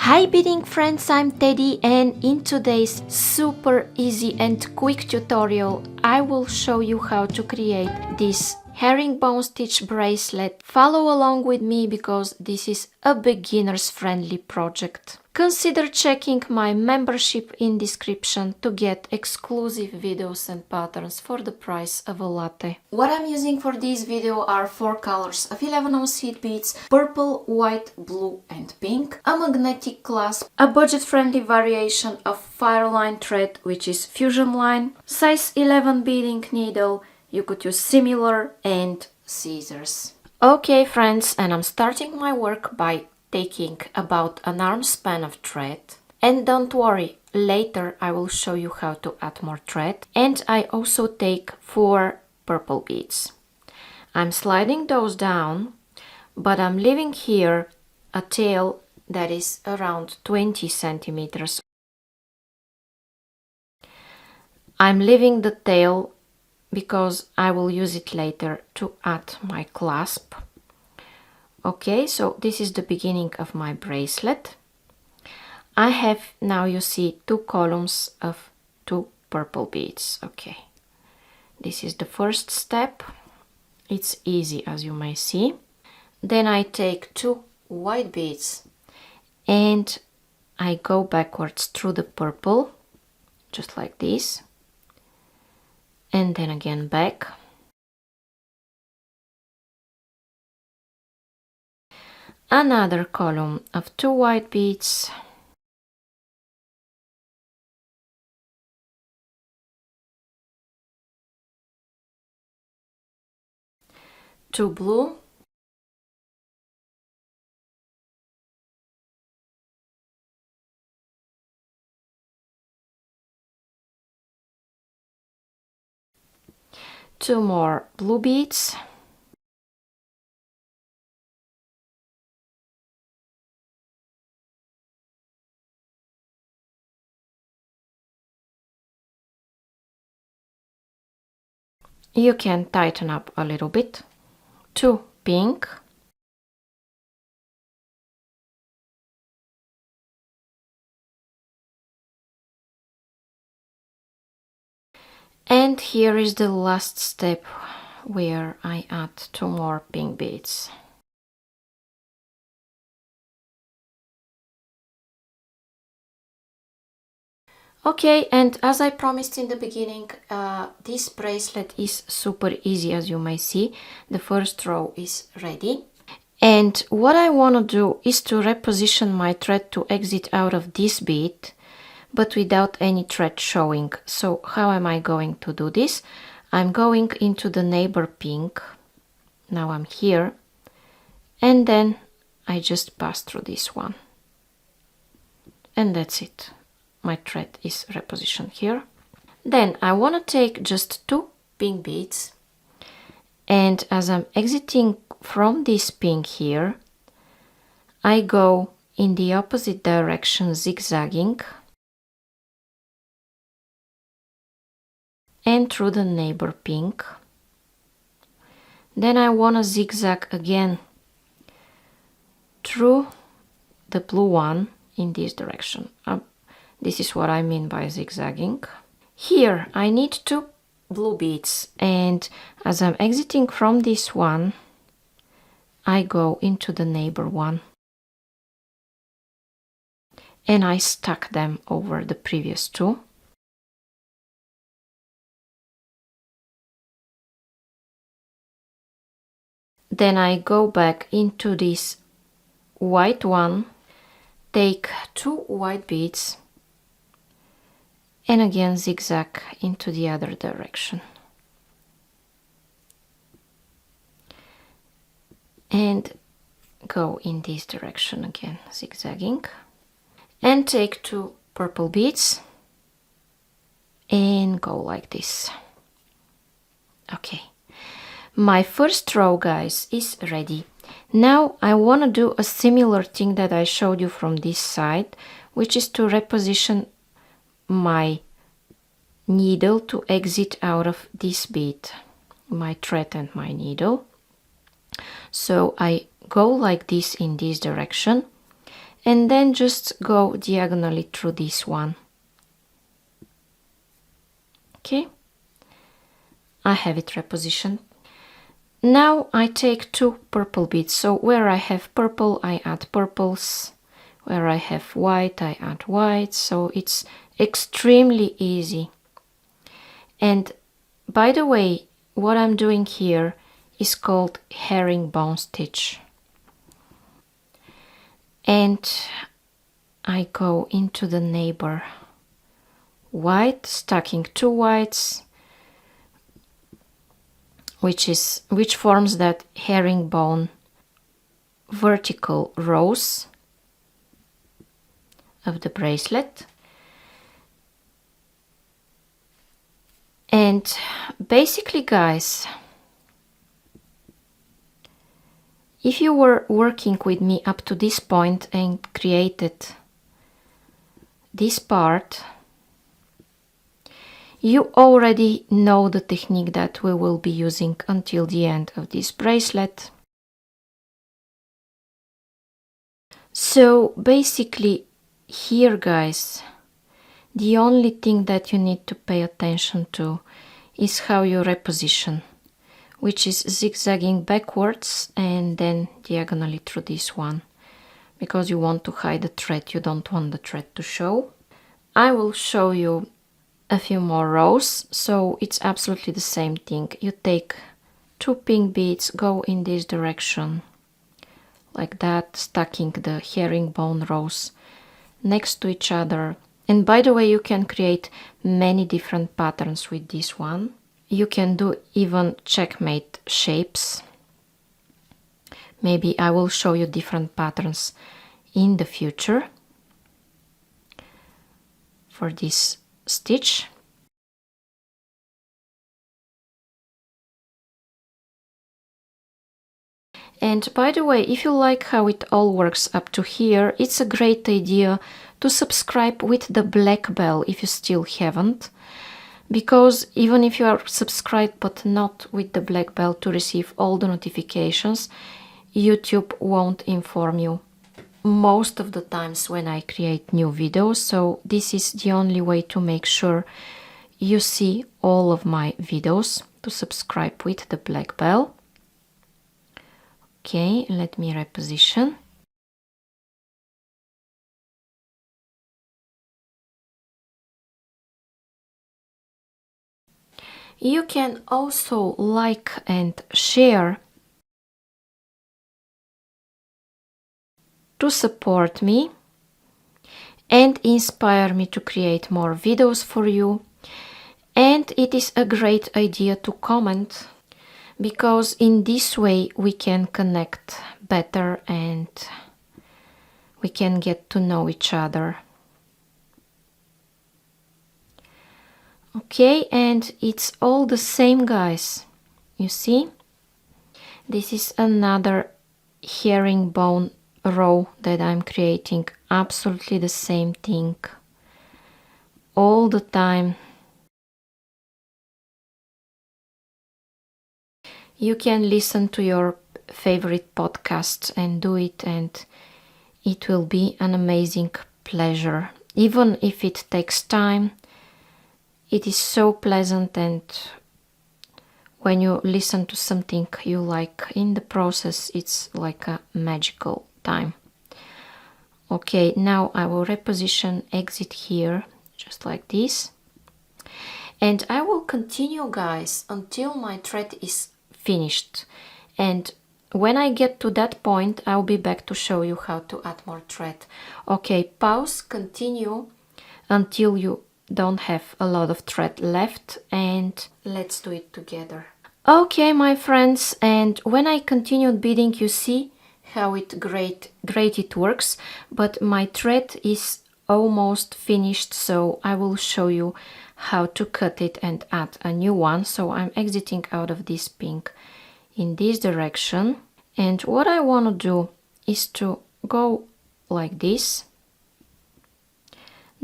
Hi beading friends, I'm Teddy, and in today's super easy and quick tutorial I will show you how to create this herringbone stitch bracelet. Follow along with me because this is a beginners friendly project. Consider checking my membership in description to get exclusive videos and patterns for the price of a latte. What I'm using for this video are 4 colors of 11-ounce seed beads: purple, white, blue and pink, a magnetic clasp, a budget-friendly variation of Fireline thread which is Fusionline, size 11 beading needle, you could use similar, and scissors. Okay friends, and I'm starting my work by taking about an arm span of thread, and don't worry, later I will show you how to add more thread. And I also take 4 purple beads. I'm sliding those down, but I'm leaving here a tail that is around 20 centimeters. I'm leaving the tail because I will use it later to add my clasp. Okay, so this is the beginning of my bracelet. I have now, you see, 2 columns of 2 purple beads. Okay, this is the first step. It's easy, as you may see. Then I take 2 white beads and I go backwards through the purple, just like this, and then again back. Another column of 2 white beads, 2 blue, two more blue beads, you can tighten up a little bit, 2 pink, and here is the last step where I add 2 more pink beads. Okay, and as I promised in the beginning, this bracelet is super easy, as you may see. The first row is ready. And what I want to do is to reposition my thread to exit out of this bead, but without any thread showing. So how am I going to do this? I'm going into the neighbor pink. Now I'm here. And then I just pass through this one. And that's it. My thread is repositioned here. Then I want to take just 2 pink beads, and as I'm exiting from this pink here, I go in the opposite direction, zigzagging, and through the neighbor pink. Then I want to zigzag again through the blue one in this direction. This is what I mean by zigzagging. Here I need 2 blue beads, and as I'm exiting from this one, I go into the neighbor one and I stack them over the previous 2. Then I go back into this white one, take 2 white beads, and again zigzag into the other direction. And go in this direction again, zigzagging. And take 2 purple beads and go like this. Okay, my first row, guys, is ready. Now I want to do a similar thing that I showed you from this side, which is to reposition my needle to exit out of this bead, my thread and my needle. So I go like this in this direction, and then just go diagonally through this one. Okay, I have it repositioned. Now I take 2 purple beads, so where I have purple I add purples, where I have white I add white, so it's extremely easy. And by the way, what I'm doing here is called herringbone stitch. And I go into the neighbor white, stacking 2 whites, which forms that herringbone vertical rows of the bracelet. And basically, guys, if you were working with me up to this point and created this part, you already know the technique that we will be using until the end of this bracelet. So basically here, guys, the only thing that you need to pay attention to is how you reposition, which is zigzagging backwards and then diagonally through this one, because you want to hide the thread, you don't want the thread to show. I will show you a few more rows, so it's absolutely the same thing. You take 2 pink beads, go in this direction like that, stacking the herringbone rows next to each other. And by the way, you can create many different patterns with this one. You can do even checkmate shapes. Maybe I will show you different patterns in the future for this stitch. And by the way, if you like how it all works up to here, it's a great idea to subscribe with the black bell if you still haven't, because even if you are subscribed but not with the black bell to receive all the notifications, YouTube won't inform you most of the times when I create new videos. So this is the only way to make sure you see all of my videos, to subscribe with the black bell. Okay, let me reposition. You can also like and share to support me and inspire me to create more videos for you. And it is a great idea to comment, because in this way we can connect better and we can get to know each other. Okay, and it's all the same, guys. You see? This is another herringbone row that I'm creating. Absolutely the same thing. All the time. You can listen to your favorite podcasts and do it, and it will be an amazing pleasure. Even if it takes time, it is so pleasant, and when you listen to something you like in the process, it's like a magical time. Okay, now I will reposition, exit here, just like this. And I will continue, guys, until my thread is finished. And when I get to that point, I'll be back to show you how to add more thread. Okay, pause, continue until you don't have a lot of thread left, and let's do it together. Okay, my friends, and when I continued beading, you see how great it works, but my thread is almost finished, so I will show you how to cut it and add a new one. So I'm exiting out of this pink in this direction, and what I want to do is to go like this.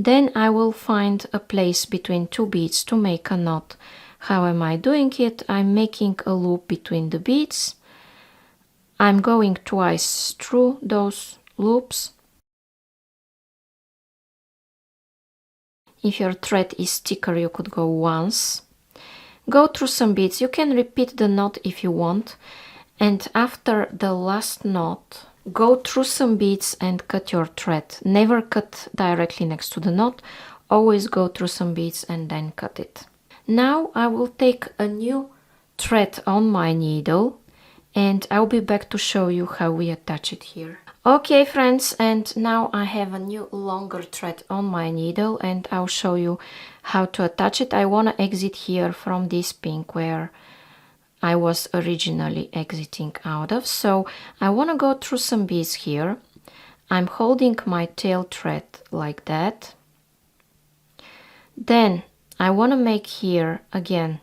Then I will find a place between 2 beads to make a knot. How am I doing it? I'm making a loop between the beads. I'm going twice through those loops, If your thread is thicker, you could go once. Go through some beads. You can repeat the knot if you want. And after the last knot, go through some beads and cut your thread. Never cut directly next to the knot. Always go through some beads and then cut it. Now I will take a new thread on my needle and I'll be back to show you how we attach it here. Okay friends, and now I have a new longer thread on my needle and I'll show you how to attach it. I want to exit here from this pink where I was originally exiting out of. So I want to go through some beads here. I'm holding my tail thread like that. Then I want to make here again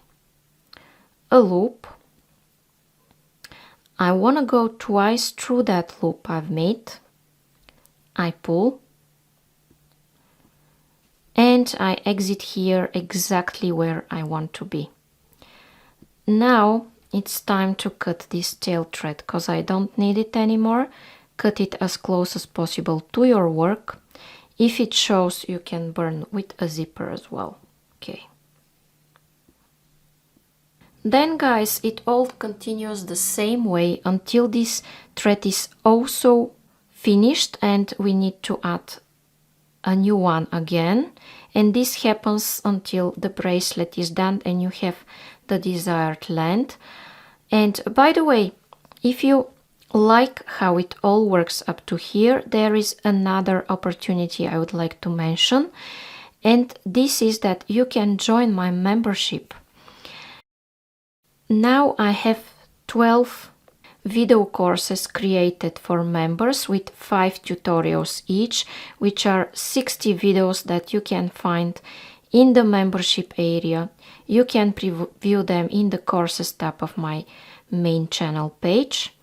a loop. I want to go twice through that loop I've made. I pull and I exit here exactly where I want to be. Now it's time to cut this tail thread because I don't need it anymore. Cut it as close as possible to your work. If it shows, you can burn with a zipper as well. Okay. Then guys, it all continues the same way until this thread is also finished and we need to add a new one again. And this happens until the bracelet is done and you have the desired length. And by the way, if you like how it all works up to here, there is another opportunity I would like to mention. And this is that you can join my membership. Now I have 12 video courses created for members with 5 tutorials each, which are 60 videos that you can find in the membership area. You can preview them in the courses tab of my main channel page.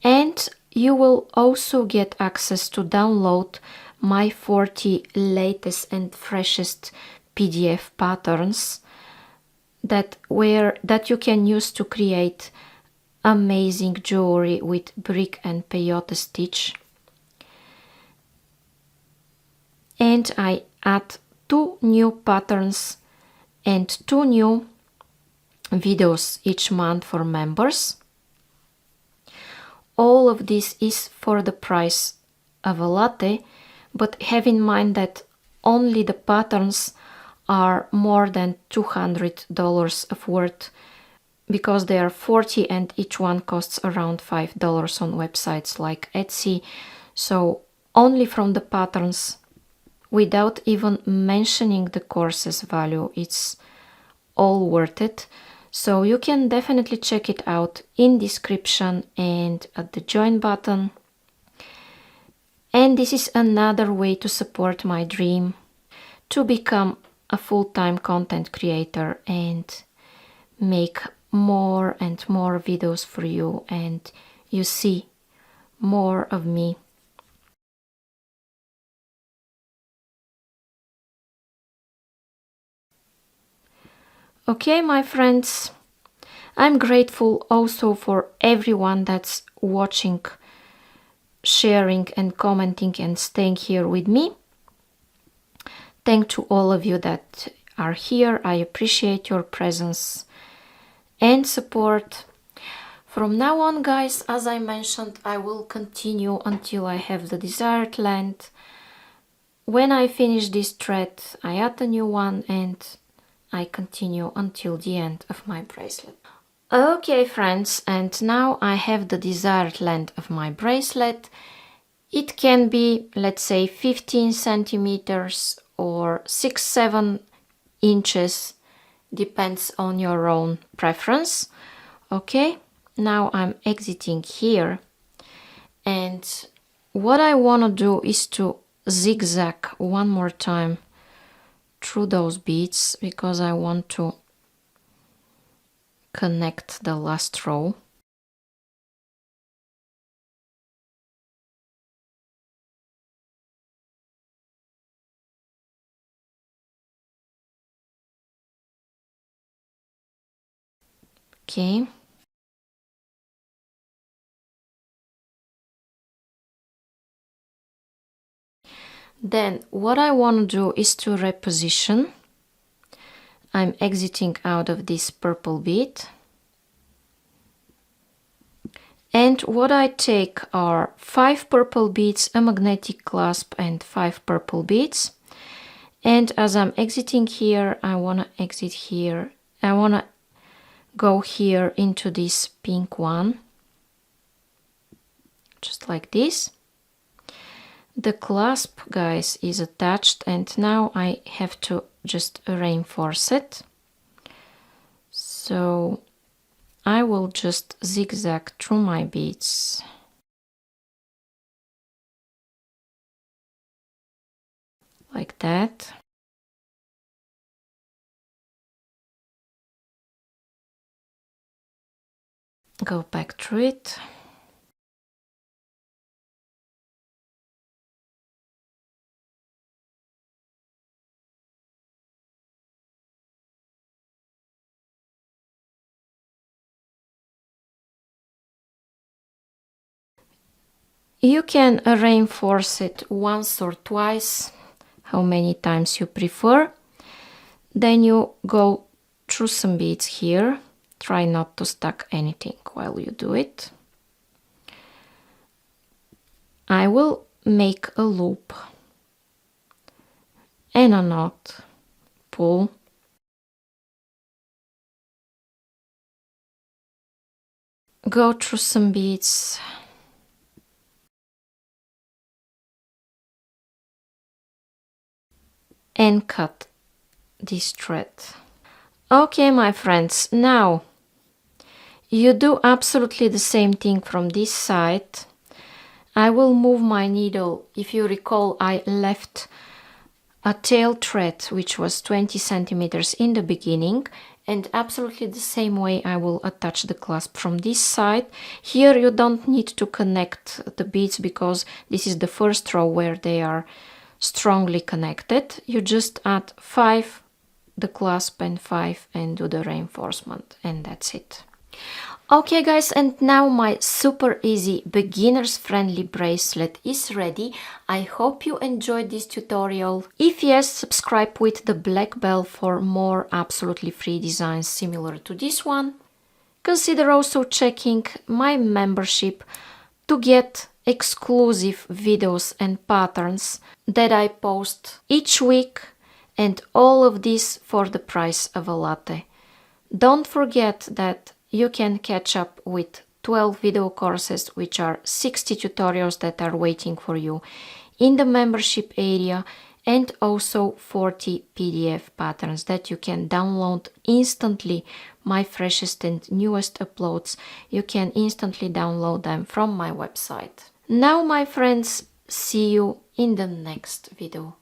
And you will also get access to download my 40 latest and freshest PDF patterns that you can use to create amazing jewelry with brick and peyote stitch. And I add 2 new patterns and 2 new videos each month for members. All of this is for the price of a latte, but have in mind that only the patterns are more than $200 of worth because they are 40 and each one costs around $5 on websites like Etsy. So only from the patterns, without even mentioning the course's value, it's all worth it. So you can definitely check it out in description and at the join button. And this is another way to support my dream to become a full-time content creator and make more and more videos for you, and you see more of me. Okay, my friends, I'm grateful also for everyone that's watching, sharing and commenting and staying here with me. Thank to all of you that are here. I appreciate your presence and support. From now on, guys, as I mentioned, I will continue until I have the desired length. When I finish this thread, I add a new one and I continue until the end of my bracelet. Okay, friends, and now I have the desired length of my bracelet. It can be, let's say, 15 centimeters or 6-7 inches, depends on your own preference. Okay, now I'm exiting here, and what I want to do is to zigzag one more time through those beads because I want to connect the last row. Okay. Then what I want to do is to reposition. I'm exiting out of this purple bead. And what I take are 5 purple beads, a magnetic clasp, and 5 purple beads. And as I'm exiting here, I want to exit here. I want to go here into this pink one. Just like this. The clasp, guys, is attached, and now I have to just reinforce it. So I will just zigzag through my beads. Like that. Go back through it. You can reinforce it once or twice, how many times you prefer. Then you go through some beads here. Try not to stuck anything while you do it. I will make a loop and a knot, pull, go through some beads, and cut this thread. Okay, my friends, now you do absolutely the same thing from this side. I will move my needle. If you recall, I left a tail thread which was 20 centimeters in the beginning, and absolutely the same way I will attach the clasp from this side. Here you don't need to connect the beads because this is the first row where they are strongly connected. You just add 5 the clasp and 5 and do the reinforcement, and that's it. Okay guys, and now my super easy beginners friendly bracelet is ready. I hope you enjoyed this tutorial. If yes, subscribe with the black bell for more absolutely free designs similar to this one. Consider also checking my membership to get exclusive videos and patterns that I post each week, and all of this for the price of a latte. Don't forget that you can catch up with 12 video courses, which are 60 tutorials that are waiting for you in the membership area, and also 40 PDF patterns that you can download instantly. My freshest and newest uploads, you can instantly download them from my website. Now, my friends, see you in the next video.